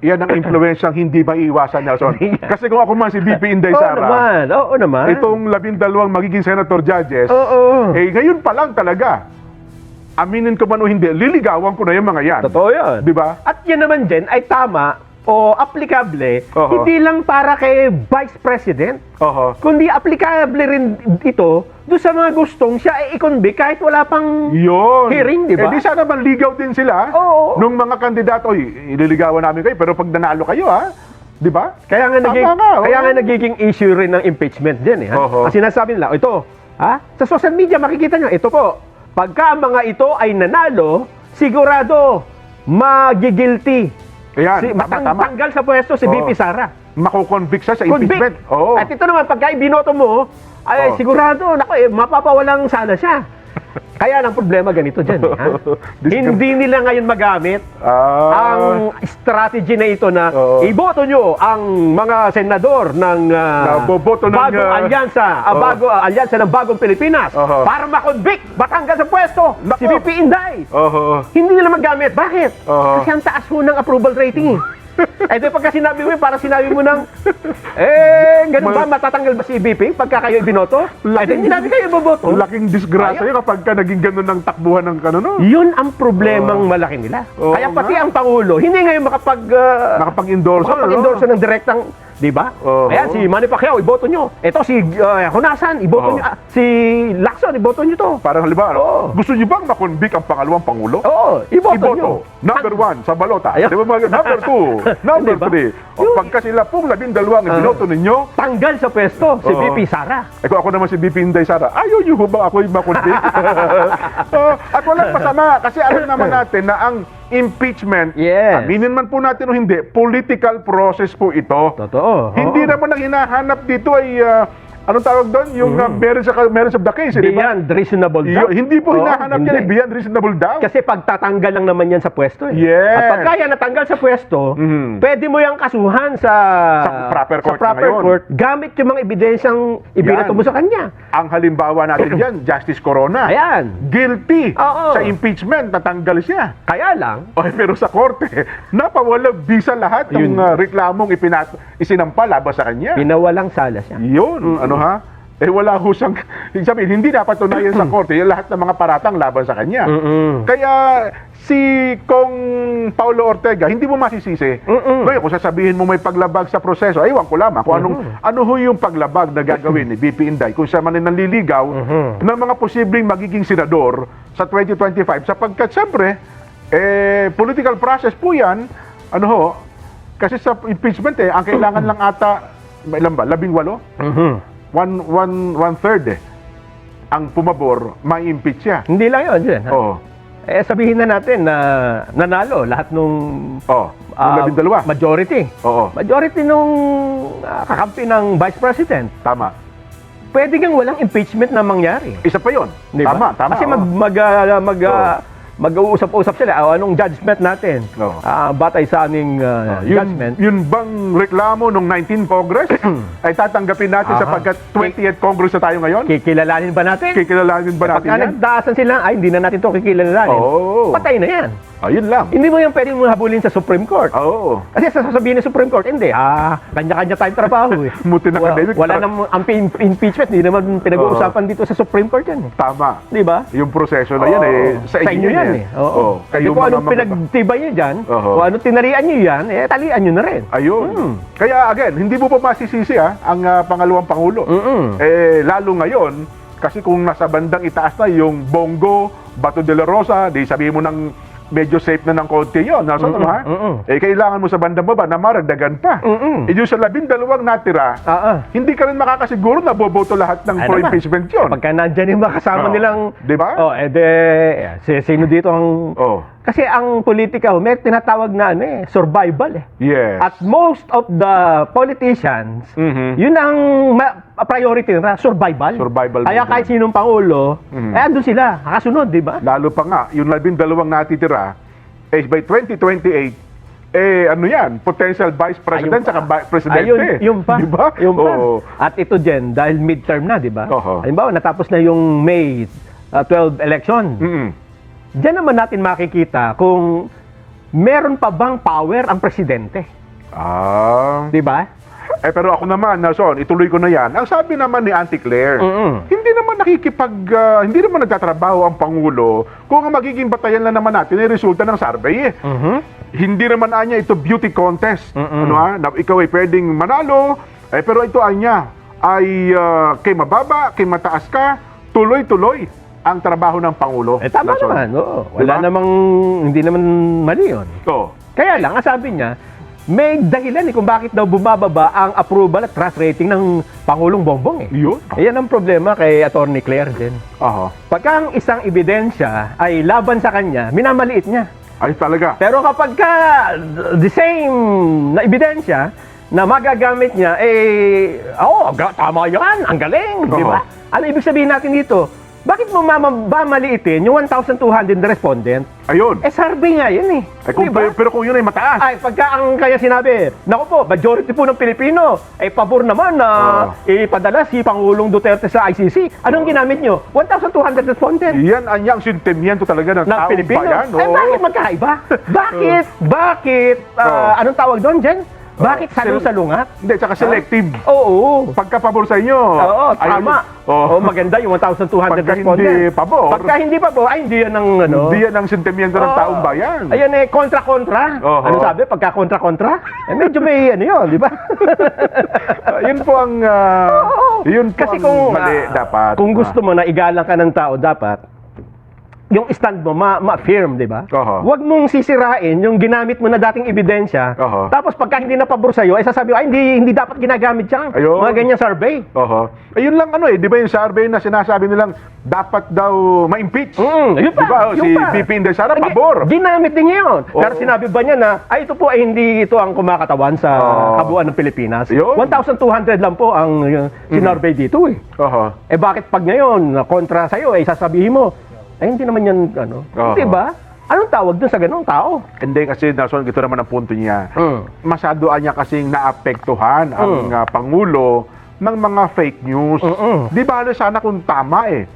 yan ang impluensyang hindi maiiwasan, Nelson. Kasi kung ako man si BP Inday Oo Sara, naman, oo naman. itong 12 magiging senator judges, Oo. ngayon pa lang talaga, aminin ko man o hindi, liligawan ko na yung mga yan. Totoo yan. Di ba? At yan naman din ay tama o aplikable, Oo. hindi lang para kay Vice President, Oho. kundi aplikable rin ito doon sa mga gustong siya ay i-convict kahit wala pang Yun. hearing, di ba? Eh di sana manligaw din sila Oo. nung mga kandidato. Ililigawan namin kayo, pero pag nanalo kayo, ha? Di ba? Kaya nga, Tama kaya oo. nga nagiging issue rin ng impeachment din. Oho. Ang sinasabi nila, ito, sa social media makikita nyo, ito po, pagka ang mga ito ay nanalo, sigurado magigilty. Ayan, Si, tama. tanggal sa pwesto si Oo. BP Sara. Makukonvict siya sa impeachment. Convict. Oo. At ito naman, pagka ibinoto mo, ay Oo. sigurado, mapapawalang sana siya. Kaya ang problema ganito dyan. Hindi nila ngayon magamit ang strategy na ito na Oo. iboto nyo ang mga senador ng Boboto ng, bagong alyansa, alyansa ng bagong Pilipinas Oo. para makonvict Batangas sa pwesto Nako. si BP Inday. Oo. Hindi nila magamit. Bakit? Oo. Kasi ang taas ho ng approval rating. Eh, di pagka sinabi mo, para sinabi mo ng, ganun ba, matatanggal ba si BP pagka kayo ibinoto? Eh, di sinabi kayo iboboto. Laking disgrasya yun kapag ka naging ganun ng takbuhan ng kanono. Yun ang problemang malaki nila. Oo Kaya pati nga. ang Pangulo, hindi ngayon Nakapag-endorse. makapag-endorse ng direktang, di ba? Oo. Ayan, si Manny Pacquiao, iboto nyo. Ito si Honasan, iboto Oo. nyo. Si Lacson, iboto nyo to. Parang halimbawa, Oo. gusto niyo bang makonvict ang pangalawang Pangulo? Oo, iboto nyo. Number 1 sa balota. Ayan. Di ba mga number 2, number Di ba? 3. O pagka sila pong 12 ang binoto ninyo, Tanggal sa pwesto si Oo. BP Sara. kung ako naman si BP Inday Sara, ayaw niyo ba ako yung makonvict? At walang masama kasi alam naman natin na ang impeachment, Yes. aminin man po natin o hindi, political process po ito. Totoo. Hindi naman ang hinahanap dito ay, anong tawag doon? Yung merits of the case, di ba? Beyond reasonable doubt. Hindi po Oo, hinahanap hindi. yan, beyond reasonable doubt. Kasi pagtatanggal lang naman yan sa pwesto. Yes. At pagka yan natanggal sa pwesto, Mhm. pwede mo yung kasuhan sa proper court na proper ngayon. court gamit yung mga ebidensyang ibinato Yan. mo sa kanya. Ang halimbawa natin dyan, Justice Corona. Ayan. Guilty Oo. sa impeachment, natanggal siya. Kaya lang, Pero sa korte, napawalang bisa lahat ng Yun. reklamong isinampa laban sa kanya. pinawalang sala siya. Yun, ano ha? Wala ho siyang, ibig sabihin, hindi dapat tunayan sa korte yung lahat ng mga paratang laban sa kanya. Mm-mm. Kaya si Kong Paulo Ortega, hindi mo masisisi. Ngayon, kung sasabihin mo may paglabag sa proseso, aywan ko lamang kung ano ho yung paglabag na gagawin ni BP Inday kung siya man ay nanliligaw ng mga posibleng magiging senador sa 2025 sapagkat siyempre, political process po yan, ano ho, kasi sa impeachment ang kailangan lang ata, ilan ba, 18? Mhm. One third ang pumabor, ma-impeach siya. Hindi lang yun. Yun, ha? Oo. Sabihin na natin na nanalo lahat nung Yung 12. majority. Oo. Majority nung kakampi ng Vice President. Tama. Pwede kang walang impeachment na mangyari. Isa pa yun. Di ba? Tama. Kasi mag-uusap-usap sila. Anong judgment natin? Oo. Batay sa aming judgment. Yun bang reklamo nung 19 Congress ay tatanggapin natin sapagkat 20th Congress na tayo ngayon? Kikilalanin ba natin? Kikilalanin ba natin Pagka yan? nagdaasan sila, ay hindi na natin ito kikilalanin. Oo. Patay na yan. Ayun lang. Hindi mo yan pwedeng mo habulin sa Supreme Court. Oo. Kasi sasabihin ng Supreme Court, hindi. Kanya-kanya tayong trabaho eh. Muti na academic. Wala namang ang impeachment, hindi naman pinag-uusapan dito sa Supreme Court yan. Tama. Di ba? Yung proseso na yan sa inyo yan eh. Oo. Kasi kung anong pinagtibay nyo dyan, kung anong tinarian nyo yan, talian nyo na rin. Ayun. Kaya again, hindi mo pa masisisi ang pangalawang Pangulo. Lalo ngayon, kasi kung nasa bandang itaas na yung Bongo, Bato de la Rosa, di sabihin mo ng medyo safe na ng konti yun. Nasaan mo ha? Kailangan mo sa bandang baba na maragdagan pa. Yung sa 12 natira, hindi ka rin makakasiguro na boboto lahat ng pro-impeachment yun. Pagka nandyan yung makasama nilang... Di ba? Sino dito ang... Kasi ang politika, may tinatawag na survival eh. Yes. At most of the politicians, yun ang priority na survival. Survival Kaya movement. kahit sinong pangulo, andun sila, kasunod, di ba? Lalo pa nga, yung 12 natitira, by 2028, ano yan, potential vice president saka presidente. Yun pa. Diba? Yun pa. At ito din, dahil midterm na, di ba? Halimbawa, natapos na yung May 12 election. Diyan naman natin makikita kung meron pa bang power ang presidente? Ah. Di ba? Pero ako naman, Nelson, ituloy ko na yan. Ang sabi naman ni Auntie Claire, hindi naman hindi naman nagtatrabaho ang Pangulo kung ang magiging batayan lang naman natin ay resulta ng survey eh. Hindi naman anya ito beauty contest. Ano na ikaw ay pwedeng manalo, pero ito anya ay kay mababa, kay mataas ka, tuloy-tuloy ang trabaho ng Pangulo. Tama Nelson. naman. Oo. Wala Diba? namang, hindi naman mali yun. Oo. Kaya lang, ang sabi niya, may dahilan kung bakit daw bumababa ang approval at trust rating ng Pangulong Bongbong eh. Yun. Ayan ang problema kay Attorney Claire din. Aha. Pagka ang isang ebidensya ay laban sa kanya, minamaliit niya. Ay talaga. Pero kapag ka the same na ebidensya na magagamit niya, tama yan, ang galing, di ba? Ano ibig sabihin natin dito? Bakit mo mamaliitin yung 1,200 na respondent? Ayun. Survey nga yan eh. Pero kung yun ay mataas. Ay, pagka ang kaya sinabi, naku po, majority po ng Pilipino, ay pabor naman na ipadala si Pangulong Duterte sa ICC. Anong ginamit nyo? 1,200 respondent. Yan ang sentimiento talaga ng Na taong Pilipino. bayan. Bakit magkaiba? Bakit, anong tawag doon, Jen? Bakit salungat? Hindi, tsaka selective. Oo. Pagka pabor sa inyo. Oo, tama. Oo. Maganda yung 1,200 Pagka respondent. hindi pabor. Pagka hindi pabor, ay hindi yan ang Hindi yan ang sentimiento ng taong bayan. Ayan kontra-kontra. Oo. Ano sabi? Pagka kontra-kontra? Medyo may yun, di ba? Yun po ang yun po Kasi ang mali dapat. Kung gusto mo na igalang ka ng tao, dapat yung stand mo ma-firm, di ba? Huwag mong sisirain yung ginamit mo na dating ebidensya. Tapos pagka hindi na pabor sa'yo, ay sasabi, ay hindi dapat ginagamit yan. Ayun. Mga ganyang survey. Ayun lang di ba yung survey na sinasabi nilang dapat daw ma-impeach? Ayun pa. Di ba? Si BP Inday Sara, pabor. Ginamit din niya yun. Pero sinabi ba niya na, ay ito po ay hindi ito ang kumakatawan sa kabuuan ng Pilipinas. Yun. 1,200 lang po ang sinurvey dito eh. Bakit pag ngayon, kontra sa'yo, sasabihin mo, hindi naman yan, di ba? Anong tawag dun sa ganung tao? Hindi kasi, Nelson, ito naman ang punto niya. Masyado niya kasing naapektuhan ang Pangulo ng mga fake news. Di ba sana kung tama eh.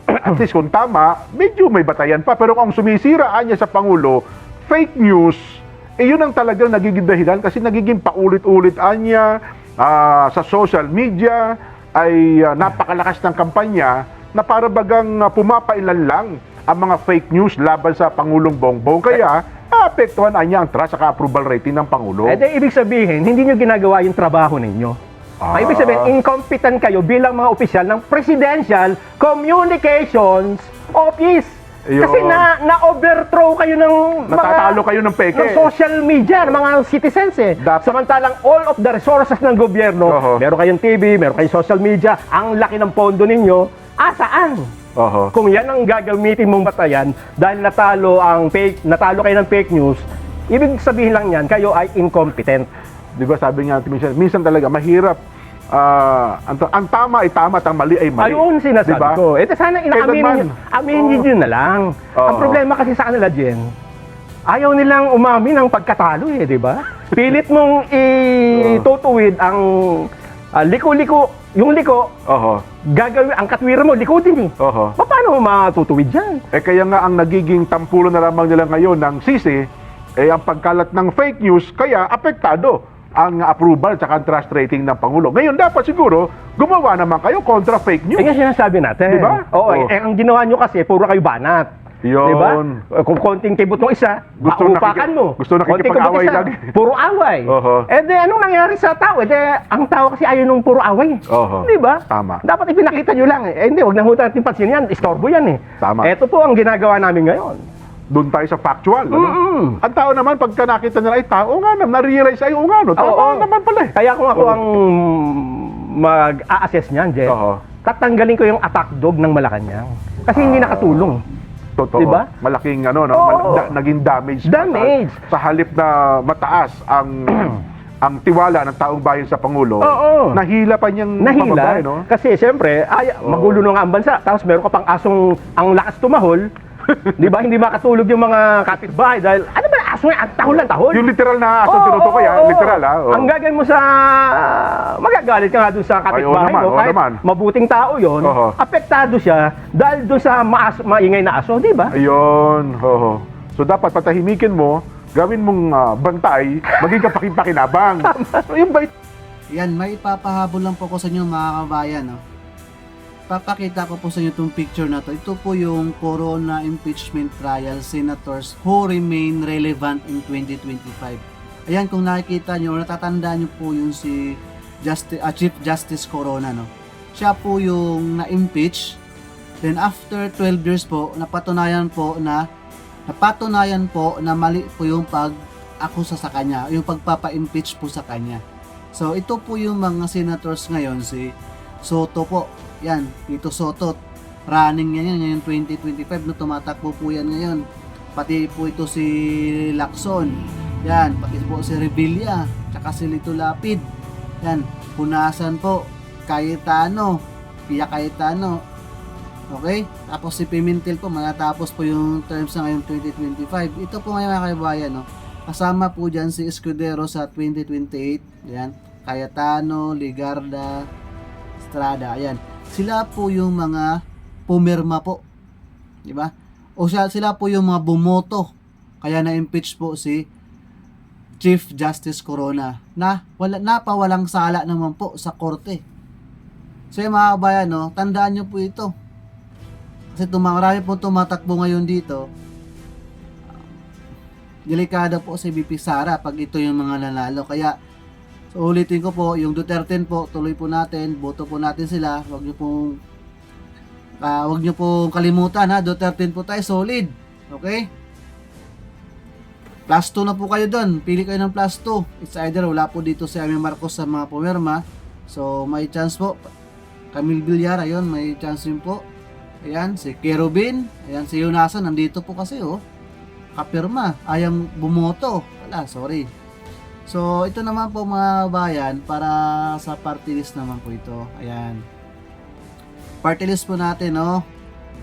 At least kung tama, medyo may batayan pa. Pero kung sumisiraan niya sa Pangulo, fake news, yun ang talagang nagiging dahilan kasi nagiging paulit-ulit niya sa social media ay napakalakas ng kampanya na para bagang pumapailan lang ang mga fake news laban sa Pangulong Bongbong. Kaya, naapektuhan niya ang trust at approval rating ng Pangulo. Ibig sabihin, hindi nyo ginagawa yung trabaho ninyo. Ibig sabihin, incompetent kayo bilang mga opisyal ng Presidential Communications Office. Ayun. Kasi na-overthrow kayo ng Natatalo kayo ng peke. ng social media, ng mga citizens eh. Samantalang all of the resources ng gobyerno, meron kayong TV, meron kayong social media, ang laki ng pondo ninyo, saan? Kung yan ang gagamitin mong batayan dahil natalo kayo ng fake news, ibig sabihin lang yan, kayo ay incompetent. Di ba sabi nga, minsan talaga mahirap. Ang tama ay tama at ang mali ay mali. Ayun sinasabi diba? ko. Sana aminin nyo na lang. Ang problema kasi sa kanila, Jen, ayaw nilang umamin ng pagkatalo di ba? Pilit mong itutuwid ang liko-liko, yung liko, gagawin, ang katwira mo, liko din Paano mo matutuwid dyan? Kaya nga ang nagiging tampulo na lamang nila ngayon ng sisi, ang pagkalat ng fake news, kaya apektado ang approval at ang trust rating ng Pangulo. Ngayon, dapat siguro, gumawa naman kayo kontra fake news. Yung sinasabi natin. Diba? Ang ginawa nyo kasi, puro kayo banat. Yun. Diba? Kung konting kibot ng isa, maupakan mo. Gusto nakikipag-away lagi. Puro away. Anong nangyari sa tao? Ang tao kasi ayaw nung puro away. Diba? Tama. Dapat ipinakita nyo lang. Hindi, wag na ho natin pansin yan. Istorbo yan Tama. Ito po ang ginagawa namin ngayon. Doon tayo sa factual. Ang tao naman, pagka nakita nila, tao nga naman, na-realize, tao naman pala Kaya kung ako ang mag-a-assess niyan, Jen, tatanggalin ko yung attack dog ng Malacanang. Kasi hindi nakatulong. Totoo. Diba? Malaking naging damage. Sa halip na mataas ang tiwala ng taong bayan sa Pangulo, nahila pa niyang pababa, no? Kasi siyempre, magulo na nga ang bansa. Tapos meron ka pang asong ang lakas tumahol. Di ba? Hindi makatulog yung mga kapitbahay dahil, ano ba aso yan? Tahol lang tahol. Yung literal na aso tinutukoy, literal, Ang gagawin mo sa, magagalit ka nga dun sa kapitbahay mo, kahit mabuting tao yon, apektado siya dahil dun sa maingay na aso, di ba? Ayun, So dapat patahimikin mo gawin mong bantay, maging kapakipakinabang. Yung bait. Yan, may ipapahabol lang po ko sa inyo mga kabayan. No? Papakita ko po sa inyo itong picture na to. Ito po yung Corona impeachment trial senators who remain relevant in 2025. Ayan, kung nakikita nyo, natatandaan nyo po yung si Chief Justice Corona. No? Siya po yung na-impeach. Then after 12 years po, napatunayan po na mali po yung pag-akusa sa kanya, yung pagpapa-impeach po sa kanya. So, ito po yung mga senators ngayon, si Soto po. Yan, Tito Soto. Running niya yan, ngayon 2025, no, tumatakbo po yan ngayon. Pati po ito si Lacson. Yan, pati po si Revilla, tsaka si Lito Lapid. Yan, Punasan po, Cayetano, Pia Cayetano. Okay? Tapos si Pimentel po, matatapos po yung terms na ngayon 2025. Ito po ngayon mga kaibayan, no? Kasama po dyan si Escudero sa 2028. Ayan. Cayetano, Ligarda, Estrada. Ayan. Sila po yung mga pumirma po. Diba? O sila po yung mga bumoto. Kaya na-impeach po si Chief Justice Corona na napawalang sala naman po sa korte. So yung mga kabayan, no, tandaan nyo po ito. Kasi marami po tumatakbo ngayon dito. Delikado po si BP Sara pag ito yung mga nanalo. Kaya, so ulitin ko po, yung Duterte po, tuloy po natin, boto po natin sila. Huwag nyo pong kalimutan ha, Duterte po tayo, solid. Okay? Plus 2 na po kayo doon. Pili kayo ng plus 2. It's either wala po dito si Amy Marcos sa mga pumirma. So, may chance po. Camille Villar, ayun, may chance yun po. Ayan, si Kerubin. Ayan, si Yunasan, nandito po kasi, oh. Kapirma, ayang bumoto. Wala, sorry. So, ito naman po mga bayan, para sa party list naman po ito. Ayan. Party list po natin, no?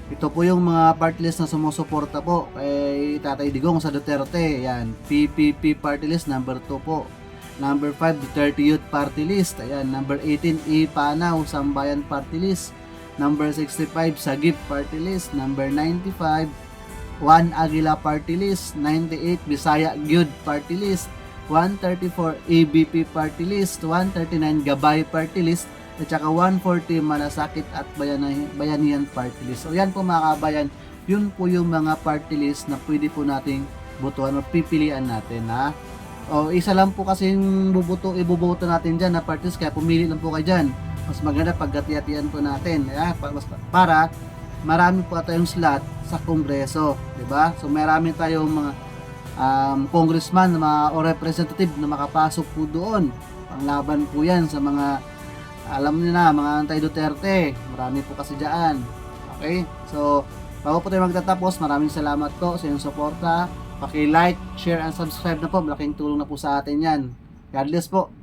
Ito po yung mga party list na sumusuporta po kay Tatay Digong sa Duterte. Ayan, PPP party list, number 2 po. Number 5, Duterte Youth Party List. Ayan, number 18, Ipanaw, Sambayan Party List. Number 65, Sagip Party List. Number 95, Juan Aguila Party List. 98, Bisaya Gyud Party List. 134, ABP Party List. 139, Gabay Party List. At saka 140, Malasakit at Bayanihan Party List. So yan po mga kabayan, yun po yung mga party list na pwede po nating botohan o pipilian natin, ha. O isa lang po kasi yung ibuboto natin dyan na party list, kaya pumili lang po kayo dyan. Mas maganda pagkati-hatian po natin, ya, para marami po tayong slot sa Kongreso, di ba? So marami tayong mga congressman o representative na makapasok po doon. Panglaban po yan sa mga, alam niyo na, mga anti-Duterte. Marami po kasi dyan. Okay? So, bago po tayo magtatapos, maraming salamat po sa inyong suporta. Paki-like, share, and subscribe na po. Malaking tulong na po sa atin yan. God bless po.